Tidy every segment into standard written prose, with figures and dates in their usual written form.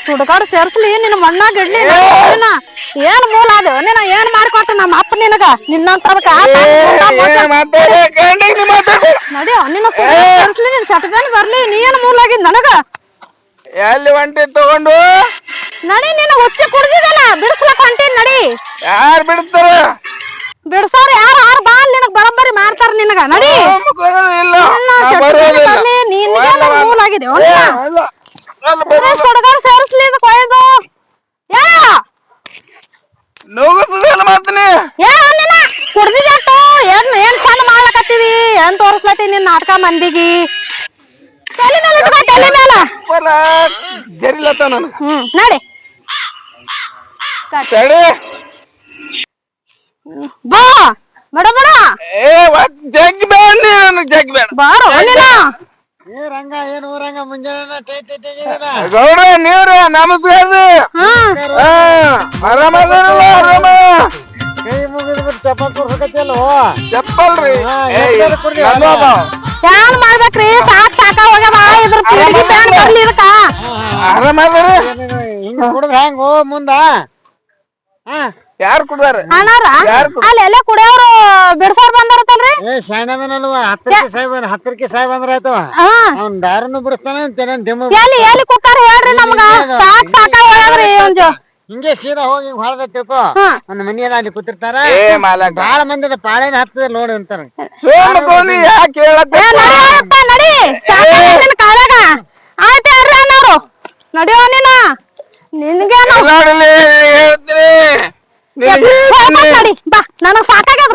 ಸುಡಗಾಡು ಸೇರ್ಸ್ಲಿ ನಿನ್ನ ಮಣ್ಣಾಗ ಇಡ್ಲಿ ಏನ್ ಮೂಲ ಅದು ನೀನ ಏನ್ ಮಾಡ್ಕೊಟ್ಟ ನಮ್ಮ ಅಪ್ಪ ನಿನಗ ನಿನ್ನಂತದಕ್ಕ ನಡಿಯೋ ನಿನ್ನ ಸೇರ್ಸ್ಲಿ ನಿನ್ ಶಟಗನ್ ಬರ್ಲಿ ನೀ ಏನ್ ಮೂಲ ಆಗಿದ್ ನನಗ ಎಲ್ಲಿ ಒಂಟಿ ತಗೊಂಡು ನಡಿ ನಿನ್ನ ಹುಚ್ಚಿ ಕುಡ್ದಿದಲ್ಲ ಬಿಡಿಸ್ಲಕ್ ಹೊಂಟೀನಿ ನಡಿ ಯಾರು ಬಿಡ್ತಾರ ಬಿಡ್ಸೋರ್ ಯಾರು ಯಾರು ಬಾ ನಿನಗ್ ಬರೋಬ್ಬರಿ ಮಾಡ್ತಾರ ನಿನಗ ನಡಿ ಮೂಲ ಆಗಿದೆ ಸುಡಗಾಡು ಸೇರಿಸ್ಲಿ ಇದು ಕೊಯ್ದು ಕುಡ್ದಿದಟ್ಟು ಏನ್ ಚಂದ ಮಾಡ್ಲಕತ್ತೀವಿ ಏನ್ ತೋರಿಸ್ಲತ್ತಿ ನಿನ್ ನಾಟಕ ಮಂದಿಗಿ ತಲೆ ಮೇಲೆ ಇಟ್ಕೋ ತಲೆ ಮೇಲೆ ಜರಿಲತ್ತ ನಾನು ನಡಿ ಬಾ ಬಡ ಬಡ ಜಗ್ ಬೇಡ ಜಗ್ ಬೇಡ ಬಾರೋ ರಂಗ ಏನ್ ಊರಂಗ ಮುಂಜಾನೆ ಗೌಡ ನೀವ್ರ ನಮಸ್ಕಾರ ಆರಾಮ ಕೈ ಮುಗಿದ್ಬಿಟ್ಟು ಚಪ್ಪಲ್ ತೋರ್ಸಕತ್ತಿಲ್ಲ ಚಪ್ಪಲ್ರಿ ಏನ್ ಮಾಡ್ಬೇಕ್ರಿ ಸಾಕ್ ಸಾಕ ಹೋಗ್ಯದ ಇದ್ರ ಪೀಳಿಗೆ ಬ್ಯಾನ್ ಬರ್ಲಿ ಇದಕ್ಕ ಆರಾಮ ಹಿಂಗ ಕುಡ್ದ ಹೆಂಗ ಮುಂದ ಯಾರು ಕುಡ್ದಾರ ಅಣ್ಣಾರ ಅಲ್ಲಿ ಎಲ್ಲ ಕುಡಿಯೋರು ಬಿಡ್ಸೋರ್ ಬಂದಾರತ್ತಲ್ರಿ ಶಾಣದನಲ್ವ ಹತ್ತರಕ್ಕೆ ಸಾಹೇಬ್ ಅಂದ್ರ ಆಯ್ತವ ಅವ್ನ ದಾರನು ಬಿಡಿಸ್ತಾನ ಎಲ್ಲಿ ಎಲ್ಲಿ ಕೂತಾರ ಹೇಳ್ರಿ ನಮ್ಗ ಸಾಕ್ ಸಾಕ ಹೋಗ್ಯದ್ರಿ ಒಂಜು ಹಿಂಗೆ ಸೀದಾ ಹೋಗಿ ಹೊಳದ ತಿಳ್ಕೊ ಒಂದ್ ಮನೆಯಲ್ಲ ಅಲ್ಲಿ ಕೂತಿರ್ತಾರ ಬಾಳ ಮಂದಿ ಪಾಳೆನ ಹತ್ತದ ನೋಡಿ ಅಂತಾರ ನಡಿ ಕಾಲಾಗ ಆಯ್ತು ಹೇಳ್ರಿ ಅನ್ನೋರು ನಡಿಯೋ ನೀನ ನಿನ್ಗೆ ನಡಿ ಬಾ ನನಗ್ ಸಾಕಾಗ್ಯದ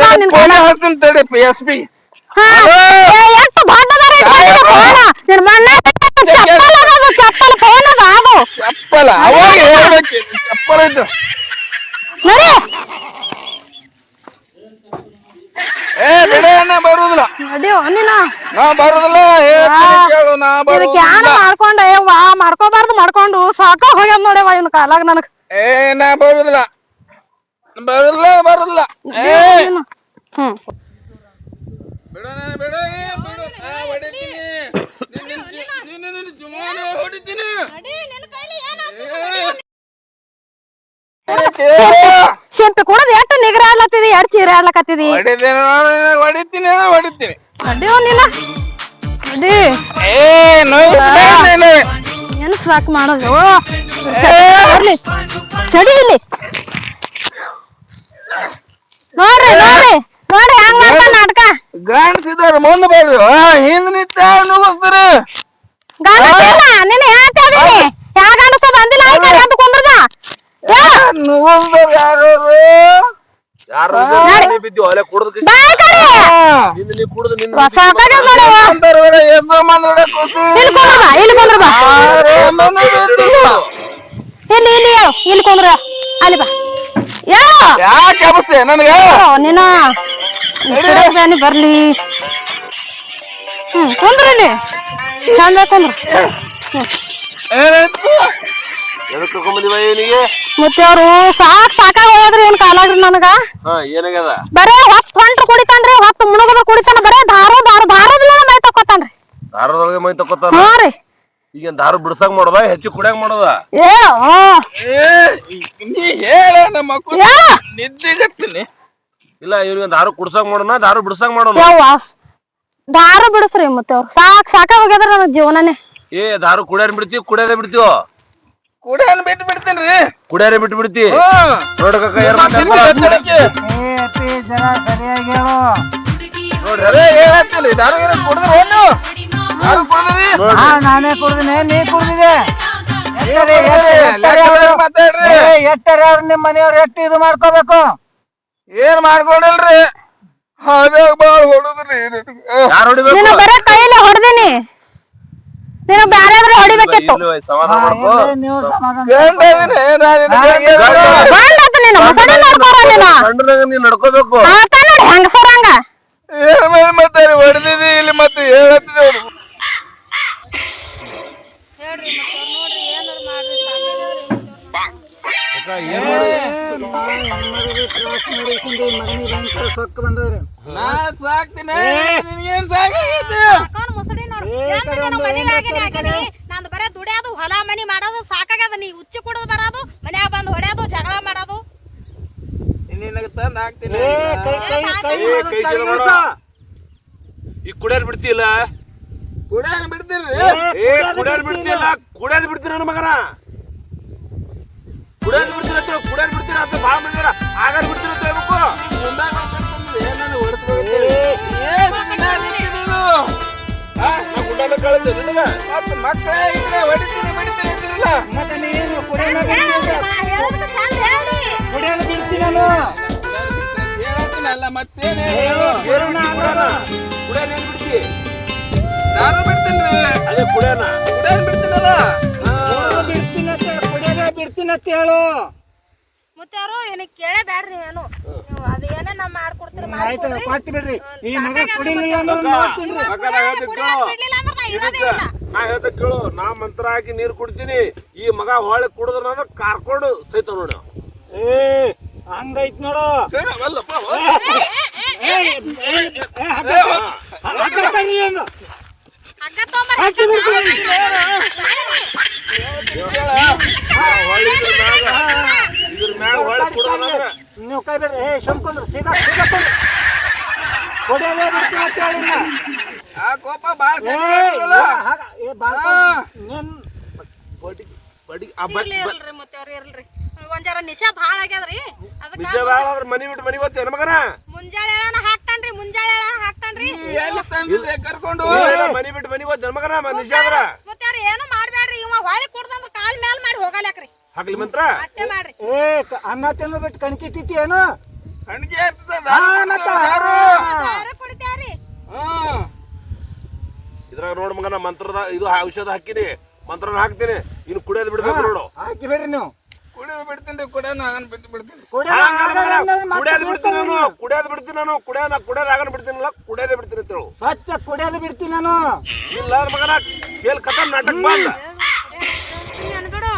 ಚಪ್ಪಲ್ ಫೋನ್ ಅದ ಅದು ಚಪ್ಪಲ ಚಪ್ಪಲ ಇದ್ದು ನಡಿ ಬರುದಿಲ್ಲ ನಡಿಯೋ ನೀನ ನಾ ಬರುದಿಲ್ಲ ಇದಕ್ಕೆ ಯಾನ ಮಾಡ್ಕೊಂಡ ವಾ ಮಾಡ್ಕೋಬಾರ್ದು ಮಾಡ್ಕೊಂಡು ಸಾಕ ಹೋಗ್ಯದ ನೋಡವ ಇವ್ನ ಕಾಲಾಗ ನನಗ್ ನಾ ಬರುದಿಲ್ಲ ಬರುದಿಲ್ಲ ಹ್ಮ್ ಶಿಂಪಿ ಕುಡದ್ ಎಷ್ಟು ನಿಗರ ಆಡ್ಲತ್ತಿದಿ ಎರಡು ಚೀರ ಆಡ್ಲಕತ್ತಿದಿ ಹೊಡಿತೀನಿ ನಡಿಯೋ ನೀನ ನಡಿ ಏನ್ ಸಾಕು ಮಾಡೋದು ಬರ್ಲಿ ಸಡಿ ಇಲ್ಲಿ ನೋಡ್ರಿ ನೋಡ್ರಿ ನೋಡ್ರಿ ಹಂಗ ಮಾಡ್ತಾನ ನಾಟಕ ಗಂಡಸಿದಾರ ಮುಂದೆ ಬರ್ರಿ ಹಿಂದ್ ನಿಂತ ನುಗ್ಸ್ತಾರ ನಿನ್ನ ಹೇಳ್ತಾ ಇದೀನಿ ಯಾವ ಗಂಡಸ ಬಂದಿಲ್ಲ ಅಂತ ಕುಂದ್ರದ ಇಲ್ಲಿ ಕುಂದ್ರ ಅಲ್ಲಿ ಬಾ ಯಾಕೆ ನನಗೆ ನೀನ ಬರ್ಲಿ ಕುಂದ್ರಲ್ಲಿ ಚಂದ ಕುಂದ್ರ ಮತ್ತೆ ಅವ್ರು ಸಾಕಾಗ ಹೋದ್ರಿ ಏನ್ ಕಾಲಾಗ್ರಿ ನನಗ ಬರೇ ಹೊತ್ತು ಹೊಂಟ್ರು ಕುಡಿತಾನ್ರಿ ಹೊತ್ತು ಮುಣಗದ್ರ ಕುಡಿತಾನ ಬರೇ ದಾರದಲ್ಲ ಮೈ ತಕೋತಾನ್ರಿ ದಾರದೊಳಗೆ ಮೈ ತಕೋತಾನ ಹಾ ರೀ ಈಗ ದಾರು ಬಿಡ್ಸಕ್ ಮಾಡೋದ ಹೆಚ್ಚು ಕುಡಿಯಾಕ ಮಾಡೋದ ನೀ ಹೇಳ ನಮ್ಮ ಮಕ್ಕಳು ನಿದ್ದೆಗತ್ತೀನಿ ಇಲ್ಲ ಇವ್ರಿಗೆ ದಾರು ಕುಡ್ಸಕ್ ಮಾಡೋಣ ದಾರು ಬಿಡ್ಸಕ್ ಮಾಡೋಣ ದಾರು ಬಿಡಿಸ್ರಿ ಮತ್ತೆ ಅವ್ರು ಸಾಕಾಗ ಹೋಗ್ಯದ್ರ ನನ್ನ ಜೀವನನೇ ದಾರು ಕುಡಿಯಾರ ಬಿಡ್ತೀವಿ ಕುಡಿಯೋದೇ ಬಿಡ್ತೀವ ಕುಡಿಯನ್ ಬಿಟ್ಟು ಬಿಡ್ತೇನ್ರಿ ಕುಡಿಯಾರ ಬಿಟ್ಟು ಬಿಡ್ತಿ ನೋಡಕ ಹೇಳತ್ತೀನಿ ದಾರು ಕುಡಿದ್ರೆ ನಾನೇ ಕುಡ್ದಿನಿ ನೀ ಕುಡ್ದಿದೆ ಎಟ್ಟರ ನಿಮ್ ಮನೆಯವ್ರು ಎಷ್ಟು ಇದು ಮಾಡ್ಕೋಬೇಕು ಏನ್ ಮಾಡ್ಕೊಂಡಲ್ರಿ ಬರೇ ಕೈಯಲ್ಲಿ ಹೊಡೆದಿನಿ ನೀನು ಬ್ಯಾರೆ ಹೊಡಿಬೇಕಿತ್ತು ನಡ್ಕೋಬೇಕು ಹಂಗಸರಂಗ ಮತ್ತೆ ಹೊಡೆದಿದಿ ಇಲ್ಲಿ ಮತ್ತೆ ಹೇಳತ್ತಿದೆ ಹೊಲ ಮನಿ ಮಾಡೋದು ಸಾಕಾಗ್ಯದ. ನೀ ಉಚ್ಚಿ ಕುಡಿದು ಬರೋದು, ಮನ್ಯಾಗ ಬಂದು ಹೊಡ್ಯೋದು, ಜಗಳ ಮಾಡೋದು. ನಿನಗೆ ತಂದು ಹಾಕ್ತೀನಿ. ಈಗ ಕುಡಿಯೋದ್ ಬಿಡ್ತಿಲ್ಲ, ಕುಡಿಯೋಣ ಬಿಡ್ತೀರಿ? ಕುಡಿಯೋದ್ ಬಿಡ್ತಿಲ್ಲ, ಕುಡಿಯೋದ್ ಬಿಡ್ತೀನಿ ನನ್ನ ಮಗನ. ಕುಡಿಯೋದ್ ಬಿಡ್ತೀನಿ ಅಂತ ಕುಡಿಯೋದ್ ಬಿಡ್ತೀನಿ ಅಂತ ಭಾಳ ಮಂದಿರ ಆಗಾರ ಬಿಡ್ತೀನಿ ಅಂತ ಹೇಳ್ಬೇಕು. ಮುಂದಾಗ ಏನನ್ನು ಹೊಡೆಸ್ಬೇಕು. ಗುಡ್ಡಾಲ ಕಳಿದ್ದೆ ನಿನಗ ಮತ್ತೆ ಮಕ್ಕಳೇ ಇದ್ರೆ ಹೊಡಿತೀನಿ ಬಿಡ್ತೀನಿ ಅಂತಿರಲ್ಲ. ಮತ್ತೆ ನೀನು ಕುಡಿಯೋದು ಬಿಡ್ತೀನಿ ನಾನು. ಹೇಳತ್ತೀನಲ್ಲ ಮತ್ತೇನೆ ಕುಡಿಯೋದ್ ಏನ್ ಬಿಡ್ತಿ? ನಾನು ಬಿಡ್ತೀನಿ. ಅದೇ ಕುಡಿಯೋಣ ಕುಡಿಯೋಣ ಬಿಡ್ತೀನಲ್ಲ. ಕುಡಿಯೋದೇ ಬಿಡ್ತೀನಿ ಅಂತ ಹೇಳು. ಮುತ್ಯಾರು ಏನಕ್ಕೆ ಕೇಳೇ ಬ್ಯಾಡ್ರಿ. ಏನು ನೀವು ಅದು ಏನೇ ನಾ ಮಾಡ್ಕೊಡ್ತೀರಿ ಆಯ್ತು, ಮಾಡ್ಕೊಡ್ರಿ. ಕೊಟ್ಟು ಬಿಡ್ರಿ. ಈ ಮಗ ಕುಡಿಲಿಲ್ಲ ಅಂದ್ರೆ ನೋಡ್ತೀನಿ. ನಾ ಹೇಳ್ತ ಕೇಳು, ನಾ ಮಂತ್ರ ಹಾಕಿ ನೀರ್ ಕುಡ್ತೀನಿ. ಈ ಮಗ ಹೊಳೆ ಕುಡಿದ್ರ ಅಂದ್ರೆ ಕಾರ್ಕೊಂಡು ಸೈತ ನೋಡಿ. ಹಂಗೈತ್ ನೋಡು. ಹಗ್ಗ ತೊಗೊಂಬರ್ರಿ. ಇದ್ರ ಮ್ಯಾಗ ಹೊಳೆ ಕುಡಿದ್ರ ನೀವು ಕೈ ಬಿಡ್ರಿ. ಶಂಕೊಂಡ್ರು ಸಿಗಕೊಂಡ್ರು ಕುಡಿಯೋದೇ ಬಿಡ್ತೀನಿ ಅಂತ ಹೇಳಿ. ಆ ಕೋಪ ಬಾಳ ಇರ್ಲ್ರಿ ಮುತ್ಯಾರು ಇರ್ಲ್ರಿ. ಒಂದ್ ಜರ ನಿಶಾ ಭಾಳ ಆಗ್ಯದ್ರಿ. ವಿಷಯ ಮನಿ ಬಿಟ್ಟು ಮನಿಗೆ ಹೋಗ್ತೇನೆ ಮಗನ. ಮುಂಜಾಳೆ ಹಾಕ್ತಾನ್ರಿ, ಮುಂಜಾಳೆ ಹಾಕ್ತಾನ್ರಿ. ಎಲ್ಲಿ ತಂದಿದ್ದೆ ಕರ್ಕೊಂಡು? ಮನಿ ಬಿಟ್ಟು ಮನಿಗೆ ಹೋಗ್ತೇನೆ ಮಗನ. ನಿಶಾದ್ರ ಮುತ್ಯಾರು ಏನು ಮಾಡ್ಬೇಡ್ರಿ. ಇವ ಹೊಳಿ ಕುಡ್ದಂದ್ರ ಕಾಲ್ ಮ್ಯಾಲ್ ಮಾಡಿ ಹೋಗಲ್ಯಾಕ್ರಿ. ಹಾಕ್ಲಿ ಮಂತ್ರ ಅಷ್ಟೇ ಮಾಡ್ರಿ. ಅನ್ನ ತಿನ್ನು ಬಿಟ್ಟು ಕಣಕಿ ತಿತ್ತಿ ಏನು? ಕಣ್ಗೆ ದಾರು ಕುಡಿತಾರಿ. ಇದ್ರಾಗ ನೋಡ್ ಮಗನ ಮಂತ್ರದ ಇದು ಔಷಧ ಹಾಕಿನಿ, ಮಂತ್ರನ ಹಾಕ್ತೀನಿ. ಇನ್ನು ಕುಡಿಯೋದ್ ಬಿಡ್ಬೇಕು ನೋಡು. ಹಾಕಿ ಬಿಡ್ರಿ ನೀವು. ಕುಡಿಯೋದು ಬಿಡ್ತೀನಿ. ಕುಡಿಯೋಣ ಆಗನ್ ಬಿಟ್ಟು ಬಿಡ್ತೀನಿ. ಕುಡಿಯೋದ್ ಬಿಡ್ತೀನಿ ನಾನು, ಕುಡಿಯೋದ್ ಬಿಡ್ತೀನಿ ನಾನು. ಕುಡಿಯೋದ್ ಆಗನ್ ಬಿಡ್ತೀನಲ್ಲ, ಕುಡಿಯೋದೇ ಬಿಡ್ತೀನಿ ಅಂತ ಹೇಳು. ಸ್ವಚ್ಛ ಕುಡಿಯೋದು ಬಿಡ್ತೀನಿ ನಾನು. ಇಲ್ಲ ಮಗನ, ಕೇಳ್ ಕಥಾ ನಾಟಕ ಬಂದ ಅನ್ಬಿಡು.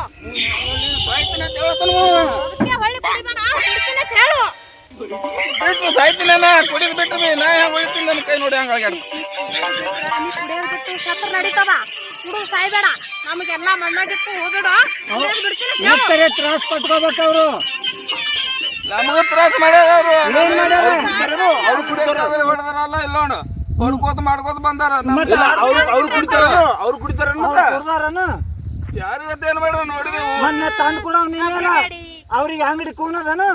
ಸಾಯ್ತೀನಿ ಅಂತ ಹೇಳ್ತಾನು. ಅದಕ್ಕೆ ಹೊಳ್ಳಿ ಕುಡಿಬೇಡ, ಕುಡ್ತೀನಿ ಅಂತ ಹೇಳು. ಬಿಟ್ಟು ಸಾಯ್ತೀನಿ ಅಣ್ಣ. ಕುಡಿದು ಬಿಟ್ಟು ನಾ ಹೆಂಗ್ ಹೋಗ್ತೀನಿ ನನ್ನ ಕೈ ನೋಡಿ ಹಂಗಾಗ್ಯಾಡ. ನೀ ಕುಡಿಯೋದ್ ಬಿಟ್ಟು ಸತ್ರ ನಡೀತದ. ಕುಡಿದು ಸಾಯ್ಬೇಡ. ನಮಗೆಲ್ಲ ಮಣ್ಣಾಗಿತ್ತು ಹೋಗ್ಬೇಡ. ಕುಡಿಯೋದ್ ಬಿಡ್ತೀನಿ ಅಂತ ಹೇಳು. ಮತ್ತೆ ತ್ರಾಸ ಪಟ್ಕೋಬೇಕು ಅವರು. ನಮಗೂ ತ್ರಾಸ ಮಾಡ್ಯಾರ ಅವ್ರು. ಏನ್ ಮಾಡ್ಯಾರ? ಅವ್ರು ಕುಡಿಯೋದಾದ್ರೆ ಹೊಡೆದಾರಲ್ಲ ಇಲ್ಲ ನೋಡು. ಹೊಡ್ಕೋತ ಮಾಡ್ಕೋತ ಬಂದಾರ. ಅವ್ರು ಕುಡಿತಾರ, ಅವ್ರು ಕುಡಿತಾರ ಕುಡ್ದಾರನು? ಯಾರಿಗತ್ತೆ ಏನ್ ಬೇಡ ನೋಡಿದೆವು. ಮೊನ್ನೆ ತಂದು ಕೊಡ ನೀನೇನ ಅವ್ರಿಗೆ ಅಂಗಡಿ ಕೂನದನು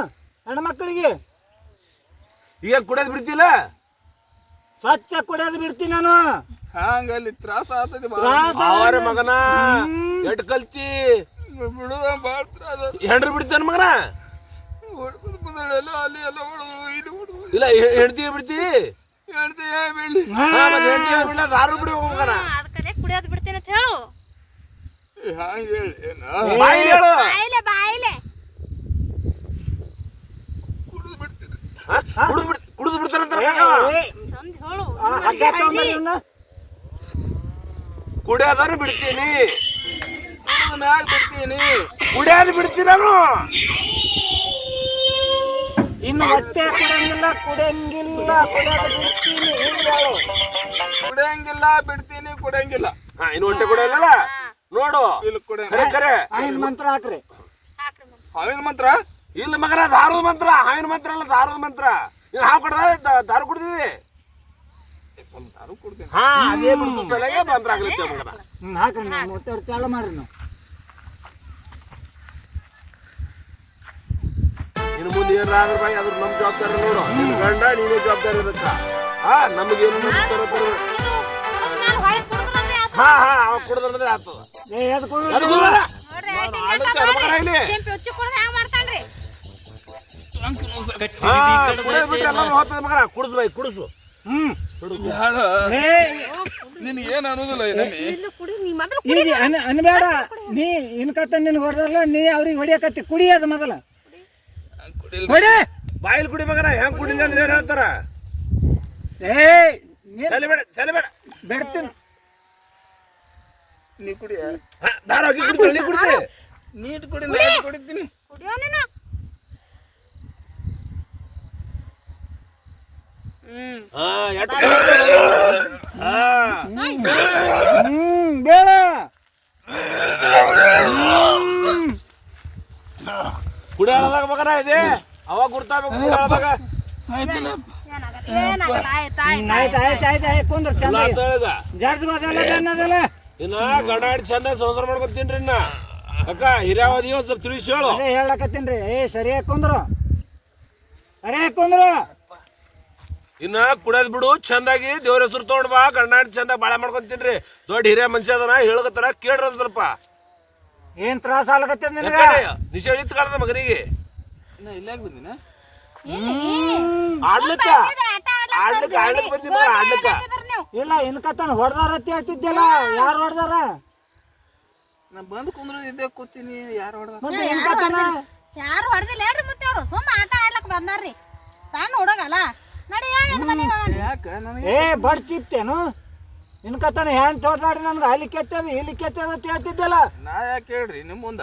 ಹೆಣ್ಮಕ್ಳಿಗೆ. ಈಗ ಕುಡಿಯೋದ್ ಬಿಡ್ತಿಲ್ಲ. ಸ್ವಚ್ಛ ಕುಡಿಯೋದು ಬಿಡ್ತೀನಿ ನಾನು. ಹಂಗಲ್ಲಿ ತ್ರಾಸ ಆಗ್ತದೆ. ಅವರ ಮಗನ ಎಟ್ ಕಲ್ತಿ ಬಿಡುದ ಬಾಳ ತ್ರಾಸ. ಹೆಂಡ್ರು ಬಿಡ್ತಾನ ಮಗನ. ಹೊಡ್ಕೋತ ಬಂದಾಳ ಎಲ್ಲ ಅಲ್ಲಿ ಎಲ್ಲ ಹೊಡೆದು ಇಲ್ಲಿ ಹೊಡೆದು. ಇಲ್ಲ ಹೆಂಡ್ತಿ ಬಿಡ್ತಿ. ಹೇಳ್ತೀಯ ಬೆಳ್ಳಿ. ಹೆಂಡ್ತಿ ಬಿಡ್ಲ ದಾರು ಬಿಡಿ ಮಗನ. ಅದಕ್ಕೆ ಕುಡಿಯೋದ್ ಬಿಡ್ತೀನಿ ಅಂತ ಹೇಳು. ಹಂಗ ಹೇಳಿ ಬಾಯಿಲ್ ಹೇಳು. ಬಾಯಿಲೆ ಕುಡಿದು ಬಿಡ್ತೀನಿ. ಕುಡಿದು ಬಿಡ್ತಾರಂತ ಚಂದ ಹೇಳು. ಹಗ್ಗ ತಗೊಂಬರ್ರಿ ಇವ್ನ. ಕುಡಿಯೋದನ್ನು ಬಿಡ್ತೀನಿ, ಕುಡಿದು ಮ್ಯಾಗ ಬಿಡ್ತೀನಿ. ಕುಡಿಯೋದು ಬಿಡ್ತೀನಿ ನಾನು. ಇನ್ನು ಹೊಟ್ಟೆ ಕುಡಿಯಂಗಿಲ್ಲ ಕುಡಿಯಂಗಿಲ್ಲ ಕುಡಿಯೋದು ಬಿಡ್ತೀನಿ ಹಿಂಗ್ ಹೇಳು. ಕುಡಿಯಂಗಿಲ್ಲ ಬಿಡ್ತೀನಿ. ಕುಡಿಯಂಗಿಲ್ಲ. ಇನ್ನು ಹೊಟ್ಟೆ ಕುಡಿಯಲ್ಲ ನೋಡು. ಇಲ್ಲಿ ಕುಡಿಯ ಕರೆ ಆಯ್ನ್ ಮಂತ್ರ ಹಾಕ್ರಿ. ಹಾಕ್ರಿ ಮಂತ್ರ. ಹಾವಿನ ಮಂತ್ರ. ಇಲ್ಲ ಮಗನ, ದಾರದ ಮಂತ್ರ. ಹಾವಿನ ಮಂತ್ರ ಅಲ್ಲ, ದಾರದ ಮಂತ್ರ. ನೀನು ಹಾವು ಕಡ್ದ ದಾರು ಕುಡ್ದಿದಿ. ಸ್ವಲ್ಪ ದಾರು ಕುಡ್ತೀನಿ. ಹಾ, ಅದೇ ಬಿಡ್ಸು ಸಲಗೆ ಮಂತ್ರ ಆಗ್ಲಿಕ್ಕೆ ಮಗನ. ಹಾಕ್ರಿ ನೀವು ಮತ್ತೆ ಚಾಲು ಮಾಡ್ರಿ ನಾವು. ಇನ್ನು ಮುಂದೆ ಏನಾದ್ರೂ ಬಾಯಿ ಅದ್ರ ನಮ್ ಜವಾಬ್ದಾರಿ ನೋಡು. ನಿನ್ ಗಂಡ ನೀನೇ ಜವಾಬ್ದಾರಿ ಇರುತ್ತ. ನಮಗೇನು ಇದು ಕುಡ್ದ ಮ್ಯಾಲ್ ಹೊಳ್ಳಿ ಕುಡ್ದ್ರಂದ್ರೆ ಆತು. ಅವ ಕುಡ್ದ್ರೆ ಆಗ್ತದ. ನೋಡ್ರಿ ಕೆಂಪಿ ಉಚ್ಚಿ ಕುಡ್ದು ಹ್ಯಾಂಗ ಮಾಡ್ತಾನ್ರಿ. ಕುಡಿಯೋದ್ ಬಿಟ್ಟು ಎಲ್ಲಾನು ಹೋಗ್ತದ ಮಗನ. ಕುಡಿಸ್ ಬಾಯಿ ಕುಡಿಸು. ನಿನಗೆ ಏನ್ ಅನ್ನೋದಿಲ್ಲ. ಇಲ್ಲಿ ಕುಡಿ, ನೀ ಮೊದಲು ಈಗ ಅನ್ಬೇಡ. ನೀ ಇನ್ಕತ್ತ ನಿನ್ಗೆ ಹೊಡೆದಲ್ಲ, ನೀ ಅವ್ರಿಗೆ ಹೊಡಿಯಕತ್ತಿ. ಕುಡಿಯೋದು ಮೊದಲ ಹೊಡಿ. ಬಾಯಿಲ್ ಕುಡಿ ಮಗನ. ಹೆಂಗ್ ಕುಡಿಲ್ಲ ಅಂದ್ರೆ ಏನ್ ಹೇಳ್ತಾರ? ಚಲಿಬೇಡ ಬೆಡ್ತೀನಿ. ನೀ ಕುಡಿಯ. ದಾರ ಹಾಕಿ ಕುಡಿತೀವಿ. ನೀ ಕುಡಿತಿ. ನೀಟ್ ಕುಡಿ. ನಾನು ಕುಡಿತೀನಿ. ಕುಡಿಯೋ ನೀನು. ಬೇಡ ಗುರಾಳದಾಗ ಮಗನ ಇದೆ ಅವಾಗ ಗುರ್ತಾಬೇಕು ಗುರಾಳದಾಗ ಕುಂದ್ರ ಇನ್ನ ಗಡಾಡಿ ಚಂದ ಸಂಸಾರ ಮಾಡ್ಕೊತೀನ್ರಿ ಇನ್ನ ಅಕ್ಕ ಹಿರಿಯಾವಧಿ ಒಂದ್ ಸ್ವಲ್ಪ ತಿಳಿಸಿ ಹೇಳು ಹೇಳಕತ್ತೀನ್ರಿ ಸರಿಯಾಗಿ ಕುಂದ್ರು ಸರಿಯಾಗಿ ಕುಂದ್ರು ಇನ್ನ ಕುಡಿಯೋದ್ ಬಿಡು ಚಂದಾಗಿ ದೇವ್ರ ಹೆಸರು ತಗೊಂಡ್ ಬಾ ಗಂಡಾಡಿ ಚಂದ ಬಾಳೆ ಮಾಡ್ಕೊಂತೀನ್ರಿ ದೊಡ್ಡ ಹಿರಿಯ ಮನುಷ್ಯ ಅದನ ಹೇಳಕತ್ತಾರ ಕೇಳ್ರಿ ಒಂದ್ ಸ್ವಲ್ಪ ಏನ್ ತ್ರಾಸ ಆಗ್ಲಕತ್ತದ ನಿನಗ ನಿಷೇಧ ಇತ್ತು ಕಾಣದ ಮಗನಿಗೆ ಆಡ್ಲಿಕ್ಕ ಆಡ್ಲಿಕ್ಕ ಆಡ್ಲಿಕ್ ಬಂದಿ ಮಗ ಆಡ್ಲಿಕ್ಕ ಇಲ್ಲ ಇನ್ಕತ್ತಾನ ಹೊಡ್ದಾರತ್ತಿ ಹೇಳ್ತಿದ್ಯಲ್ಲ ಯಾರು ಹೊಡ್ದಾರ ನಾ ಬಂದು ಕುಂದ್ರದಿದ್ದೆ ಕೂತೀನಿ ಯಾರು ಹೊಡೆದ ಮತ್ತೆ ಇನ್ಕತ್ತಾನ ಯಾರು ಹೊಡೆದಿಲ್ಲ ಹೇಳ್ರಿ ಮತ್ತೆ ಅವ್ರು ಸುಮ್ಮ ಆಟ ಆಡ್ಲಕ್ ಬಂದಾರ್ರಿ ಸಣ್ಣ ಹುಡುಗಲ್ಲ ನಡಿ ಯಾಕ ನನಗೆ ಏ ಬಡ್ ಕಿಪ್ತೇನು ಇನ್ಕತ್ತಾನ ಹ್ಯಾಂಡ್ ತೋಡ್ದಾಡಿ ನನ್ಗೆ ಅಲ್ಲಿ ಕೆತ್ತದ ಇಲ್ಲಿ ಕೆತ್ತದ ಅಂತ ಹೇಳ್ತಿದ್ದಲ್ಲ ನಾ ಯಾಕೆ ಹೇಳ್ರಿ ನಿಮ್ ಮುಂದ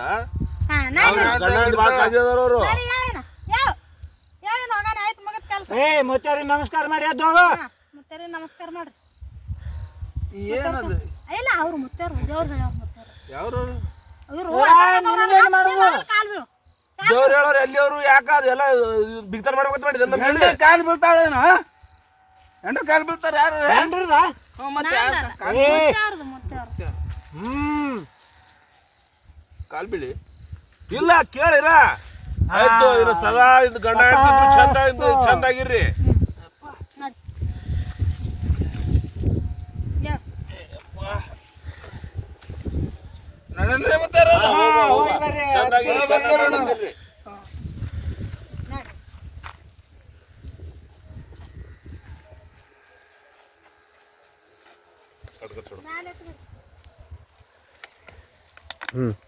ಗಂಡಾಡಿ ಬಾಳ ಕಾಜಿ ಅದಾರ ಅವ್ರು ಏ ಮುತ್ಯಾರಿ ನಮಸ್ಕಾರ ಮಾಡಿ ಎದ್ದು ಹೋಗು ಮುತ್ತೇರಿ ನಮಸ್ಕಾರ ಮಾಡ್ರಿ ಏನದು ಇಲ್ಲ ಅವ್ರು ಮುತ್ತೇರು ದೇವ್ರು ಹೇಳೋರು ಮುತ್ತೇರು ಯಾವ್ರು ಇವ್ರು ನಿನಗೇನ್ ಮಾಡುದು ಕಾಲ್ ಬೀಳು ದೇವ್ರ ಹೇಳೋರು ಎಲ್ಲಿ ಅವರು ಯಾಕ ಅದೆಲ್ಲ ಬಿಗ್ತಾರ ಮಾಡ್ಬೇಕಂತ ಮಾಡಿದ ಹೆಂಡ್ರ ಕಾಲ್ ಬೀಳ್ತಾಳೇನ ಹೆಂಡ್ರ ಕಾಲ್ ಬೀಳ್ತಾರ ಯಾರು ಏನ್ರಿದ ಮತ್ತೆ ಯಾರ್ ಕಾಲ್ ಮುತ್ತೇರು ಕಾಲ್ ಬೀಳಿ ಇಲ್ಲ ಕೇಳಿರ ಆಯ್ತು ಇನ್ನು ಸದಾ ಇದು ಗಂಡ ಹೆಂಡ್ತಿ ಚಂದ ಇದು ಚಂದಾಗಿರ್ರಿ ನಡನ್ರಿ ಮತ್ತೆ ಚಂದಾಗಿರ್ರಿ ಚಂದಾಗಿರ್ರಿ ನಡಿ